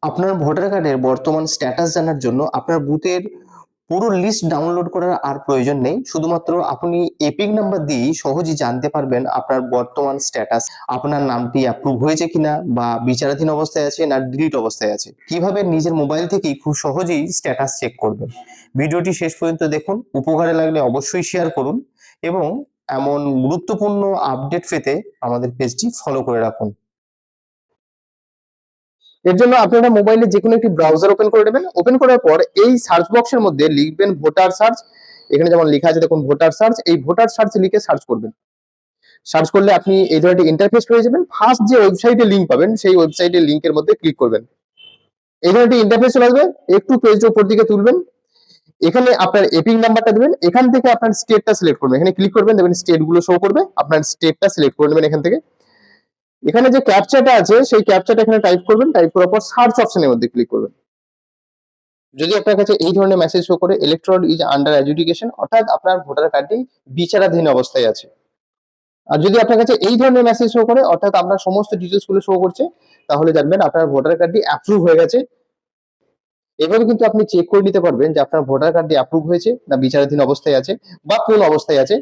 আপনার ভোটার কার্ডের বর্তমান স্ট্যাটাস জানার জন্য আপনার বুথের পুরো লিস্ট ডাউনলোড করার আর প্রয়োজন নেই। শুধুমাত্র আপনি এপিক নাম্বার দিয়েই সহজেই জানতে পারবেন আপনার বর্তমান স্ট্যাটাস। আপনার নামটি অ্যাপ্রুভ হয়েছে কিনা বা বিচারাধীন অবস্থায় আছে না ডিলিট অবস্থায় আছে। কিভাবে নিজের মোবাইল থেকেই খুব সহজেই স্ট্যাটাস চেক করবেন। ভিডিওটি শেষ পর্যন্ত দেখুন। উপকারে লাগলে অবশ্যই শেয়ার করুন এবং এমন গুরুত্বপূর্ণ আপডেট পেতে আমাদের পেজটি ফলো করে রাখুন। এর জন্য আপনারা মোবাইলে যে কোনো একটি ব্রাউজার ওপেন করে নেবেন। ওপেন করার পর এই সার্চ বক্সের মধ্যে লিখবেন ভোটার সার্চ। এখানে যেমন লেখা আছে দেখুন ভোটার সার্চ, এই ভোটার সার্চ লিখে সার্চ করবেন। সার্চ করলে আপনি এই ধরনের একটা ইন্টারফেস পেয়ে যাবেন। ফার্স্ট যে ওয়েবসাইটে লিংক পাবেন সেই ওয়েবসাইটের লিংকের মধ্যে ক্লিক করবেন। এই ধরনের একটা ইন্টারফেস চলে আসবে, একটু পেজটা উপর দিকে তুলবেন। এখানে আপনার এপিক নাম্বারটা দিবেন, এখান থেকে আপনার স্টেটটা সিলেক্ট করবেন। এখানে ক্লিক করবেন, দেখবেন স্টেট গুলো শো করবে, আপনার স্টেটটা সিলেক্ট করে নেবেন এখান থেকে। এখানে যে ক্যাপচাটা আছে সেই ক্যাপচাটা এখানে টাইপ করবেন, টাইপ করার পর সার্চ অপশনের মধ্যে ক্লিক করবেন। যদি আপনার কাছে এই ধরনের মেসেজ শো করে ইলেকট্রল ইজ আন্ডার এডুকেশন, অর্থাৎ আপনার ভোটার কার্ডটি বিচারাধীন অবস্থায় আছে। আর যদি আপনার কাছে এই ধরনের মেসেজ শো করে অর্থাৎ আপনার সমস্ত ডিটেলস গুলো শো করছে, তাহলে জানবেন আপনার ভোটার কার্ডটি অ্যাপ্রুভ হয়ে গেছে। এভাবে কিন্তু আপনি চেক করে নিতে পারবেন যে আপনার ভোটার কার্ডটি অ্যাপ্রুভ হয়েছে না বিচারাধীন অবস্থায় আছে বা কোন অবস্থায় আছে।